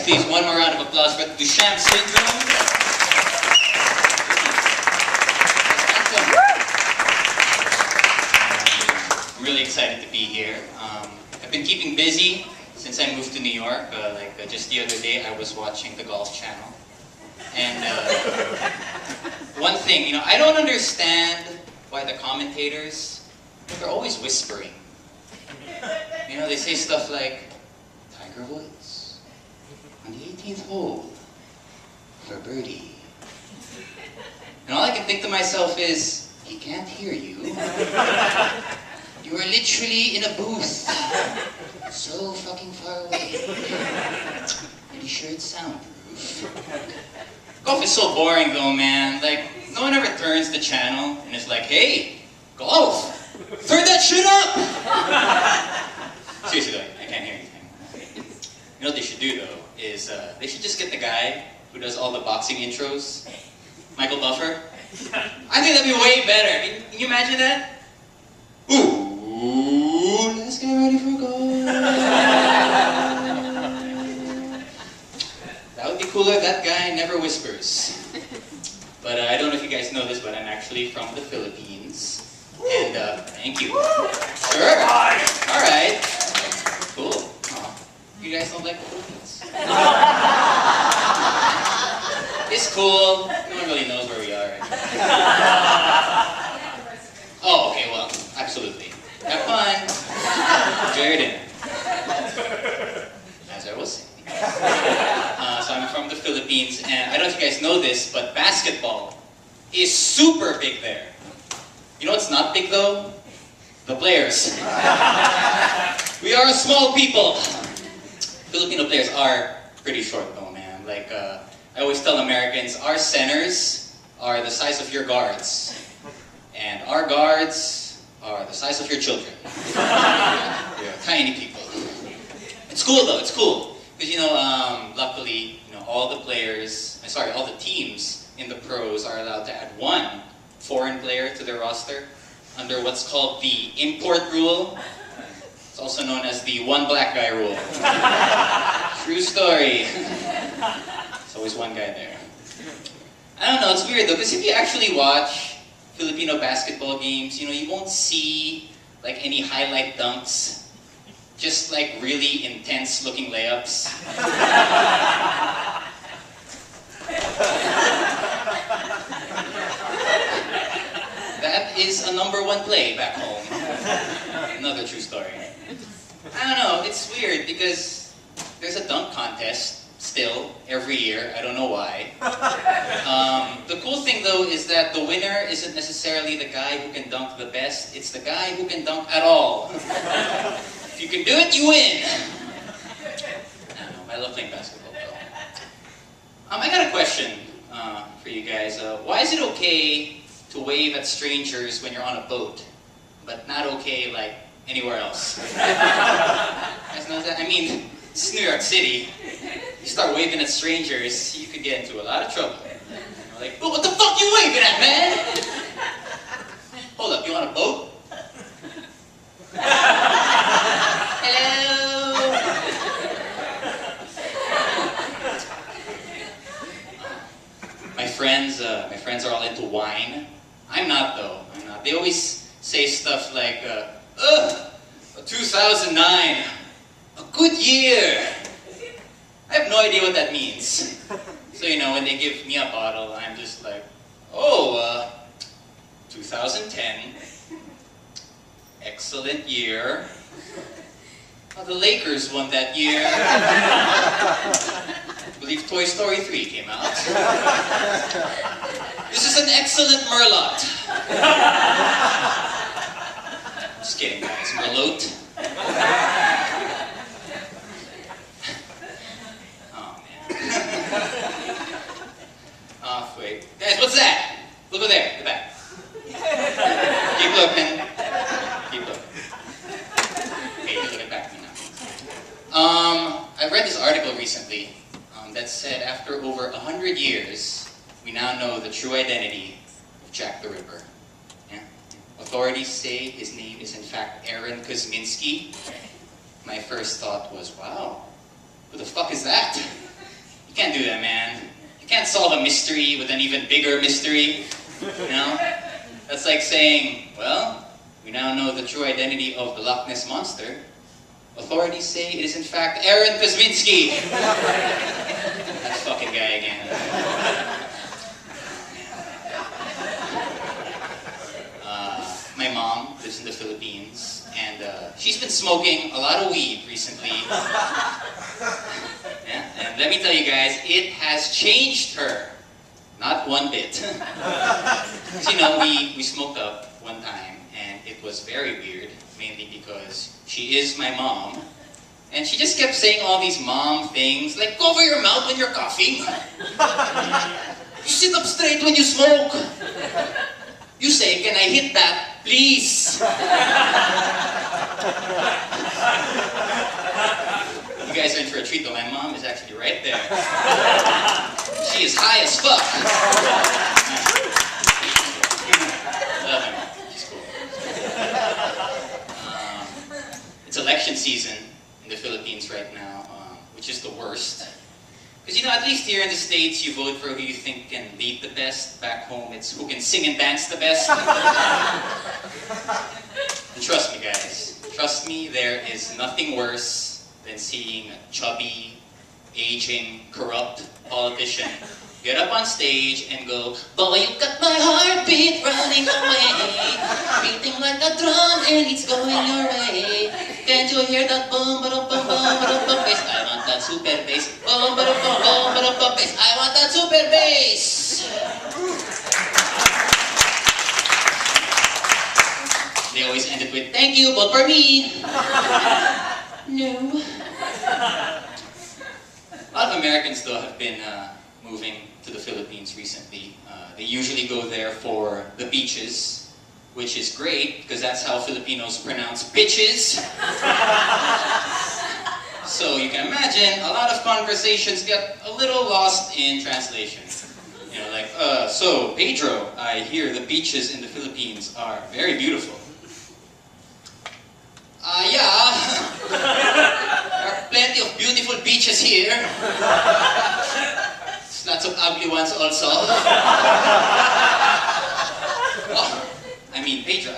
please, one more round of applause for the Duchamp syndrome. I'm really excited to be here. I've been keeping busy since I moved to New York. Just the other day, I was watching the Golf Channel. And one thing, I don't understand why the commentators, they're always whispering. They say stuff like, Tiger Woods, on the 18th hole, for birdie. And all I can think to myself is, he can't hear you. You are literally in a booth, so fucking far away. Pretty sure it's soundproof. Golf is so boring though, man. Like, no one ever turns the channel and is like, hey, golf, turn that shit up! Seriously though, I can't hear anything. You know what they should do though, is they should just get the guy who does all the boxing intros, Michael Buffer. I think that'd be way better. Can you imagine that? Ooh, let's get ready for golf. That would be cooler. That guy never whispers. But I don't know if you guys know this, but I'm actually from the Philippines. And thank you. Sure. All right. Cool. You guys don't like the Philippines? It's cool. No one really knows where we are. Oh, okay, well, absolutely. Have fun. Enjoy your dinner. As I was saying. So I'm from the Philippines, and I don't know if you guys know this, but basketball is super big there. You know what's not big though? The players. We are a small people. Filipino players are pretty short though, man. Like, I always tell Americans, our centers are the size of your guards. And our guards are the size of your children. They're tiny people. It's cool though, it's cool. Because luckily, all the teams in the pros are allowed to add one foreign player to their roster under what's called the import rule. It's also known as the one black guy rule. True story. There's always one guy there. I don't know, it's weird though, because if you actually watch Filipino basketball games, you won't see like any highlight dunks. Just like really intense looking layups. That is a #1 play back home. Another true story. I don't know, it's weird because there's a dunk contest still every year. I don't know why. The cool thing though is that the winner isn't necessarily the guy who can dunk the best, it's the guy who can dunk at all. If you can do it, you win! I don't know, I love playing basketball though. I got a question for you guys. Why is it okay to wave at strangers when you're on a boat, but not okay like anywhere else? You guys know that? I mean, this is New York City. You start waving at strangers, you could get into a lot of trouble. Like, oh, what the fuck you waving at, man? Hold up, you on a boat? Hello? My friends are all into wine. I'm not though, I'm not. They always say stuff like, 2009, a good year. I have no idea what that means. So, when they give me a bottle, I'm just like, 2010, excellent year. Oh, the Lakers won that year. I believe Toy Story 3 came out. This is an excellent Merlot. Just kidding, guys. Merlot. Oh, wait. Guys, what's that? Look over there, the back. Keep looking. Keep looking. Okay, you look at back to me now. I read this article recently that said after over 100 years, we now know the true identity of Jack the Ripper. Yeah? Authorities say his name is in fact Aaron Kosminski. My first thought was, wow, who the fuck is that? You can't do that, man. You can't solve a mystery with an even bigger mystery. You know? That's like saying, well, we now know the true identity of the Loch Ness Monster. Authorities say it is in fact Aaron Kosminski. That fucking guy again. My mom lives in the Philippines, and she's been smoking a lot of weed recently. Yeah, and let me tell you guys, it has changed her. Not one bit. You know, we smoked up one time, and it was very weird, mainly because she is my mom, and she just kept saying all these mom things, like, cover your mouth when you're coughing. You sit up straight when you smoke. You say, can I hit that, please? You guys are in for a treat, though. My mom is actually right there. She is high as fuck. Love her. She's cool. It's election season in the Philippines right now, which is the worst. Because, you know, at least here in the States, you vote for who you think can lead the best. Back home, it's who can sing and dance the best. And trust me, guys. Trust me, there is nothing worse than seeing a chubby, aging, corrupt politician get up on stage and go, boy, you got my heartbeat running away, beating like a drum and it's going your way. Can't you hear that boom, ba-dum, boom, boom, ba-dum, boom, bass? I want that super bass. Boom, ba-dum, boom, boom, ba-dum, boom, bass. I want that super bass. They always end it with, thank you, vote for me. No. A lot of Americans, though, have been moving to the Philippines recently. They usually go there for the beaches, which is great, because that's how Filipinos pronounce bitches. So you can imagine, a lot of conversations get a little lost in translation. You know, like, so, Pedro, I hear the beaches in the Philippines are very beautiful. Yeah. There are plenty of beautiful beaches here. There's lots of ugly ones also. Oh, I mean, Pedro,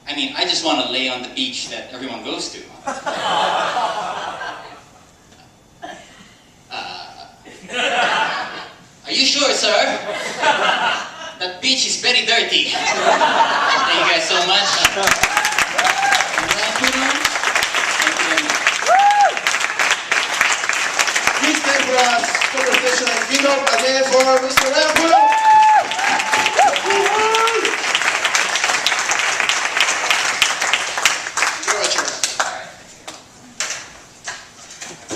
I just want to lay on the beach that everyone goes to. Are you sure, sir? That beach is very dirty. Thank you guys so much. Ryan Puno. Thank you very much. Please stand for us, conversation and keynote again for Mr. Ryan Puno.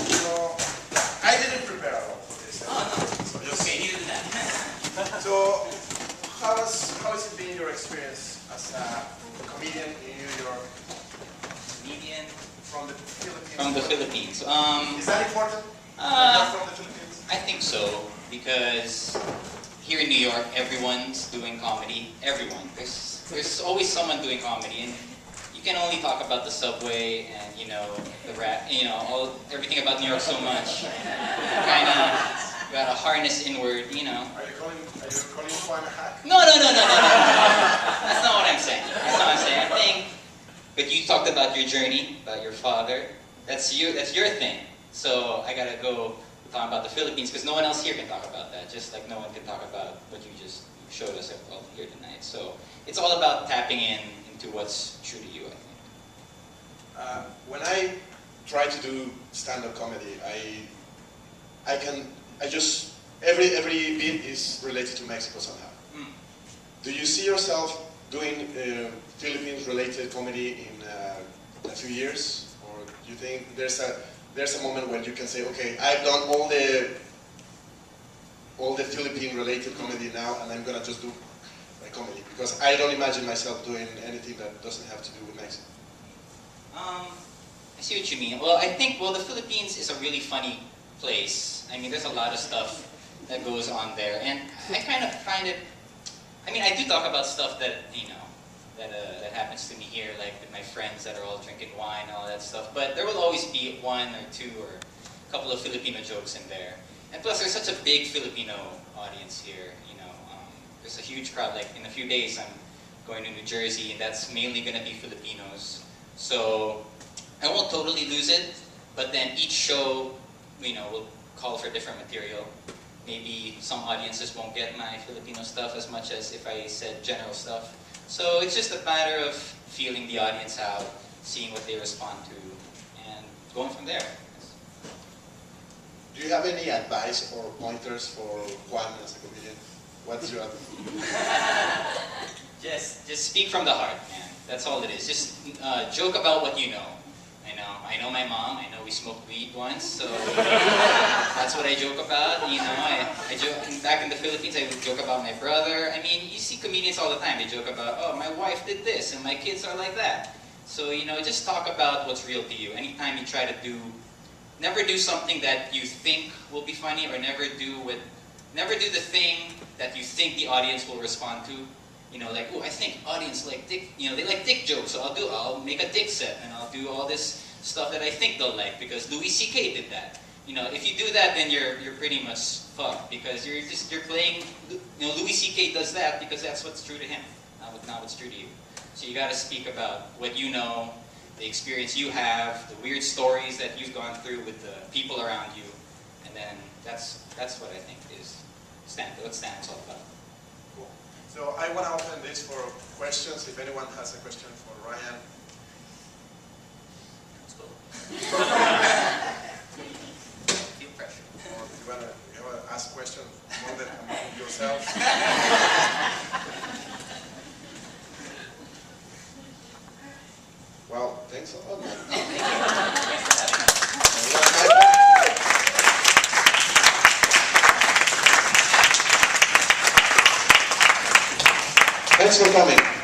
So, I didn't prepare a lot for this. So just, Okay, you do that. so, how has it been your experience as a comedian in New York Comedian from the Philippines? from the Philippines. Is that important? Uh, From the Philippines? I think so, because here in New York, everyone's doing comedy. Everyone. There's always someone doing comedy, and you can only talk about the subway and, you know, the rap, you know, everything about New York so much. Kind of gotta harness inward, you know. Are you calling Juan a hack? No. That's not what I'm saying. That's not what I'm saying. I think, but you talked about your journey, about your father. That's you. That's your thing. So I gotta go talk about the Philippines because no one else here can talk about that. Just like no one can talk about what you just showed us all here tonight. So it's all about tapping into what's true to you, I think. When I try to do stand-up comedy, every bit is related to Mexico somehow. Mm. Do you see yourself doing Philippines-related comedy in a few years, or do you think there's a moment when you can say, okay, I've done all the Philippine-related comedy now, and I'm gonna just do my comedy because I don't imagine myself doing anything that doesn't have to do with Mexico. I see what you mean. Well, I think, the Philippines is a really funny place. I mean, there's a lot of stuff that goes on there, and I kind of find it. I mean, I do talk about stuff that that happens to me here, like with my friends that are all drinking wine and all that stuff. But there will always be one or two or a couple of Filipino jokes in there. And plus, there's such a big Filipino audience here. There's a huge crowd. Like in a few days, I'm going to New Jersey, and that's mainly going to be Filipinos. So I won't totally lose it, but then each show, will call for different material. Maybe some audiences won't get my Filipino stuff as much as if I said general stuff. So it's just a matter of feeling the audience out, seeing what they respond to, and going from there. Do you have any advice or pointers for Juan as a comedian? What's your advice? Just speak from the heart, man. That's all it is. Just joke about what you know. I know my mom. I know we smoked weed once, so that's what I joke about. I joke back in the Philippines. I would joke about my brother. I mean, you see comedians all the time. They joke about, oh, my wife did this, and my kids are like that. So just talk about what's real to you. Anytime you try to never do something that you think will be funny, or never do the thing that you think the audience will respond to. Like, oh, I think audience like dick, they like dick jokes, so I'll make a dick set, and I'll do all this stuff that I think they'll like, because Louis C.K. did that. If you do that, then you're pretty much fucked, because you're playing, Louis C.K. does that because that's what's true to him, not what's true to you. So you gotta speak about what you know, the experience you have, the weird stories that you've gone through with the people around you, and then that's what I think is what stand-up's all about. Cool. So I want to open this for questions. If anyone has a question for Ryan. Let's go. Feel pressure. Or if you want to ask questions more than among yourself. Well, thanks a lot, man. Thanks for coming.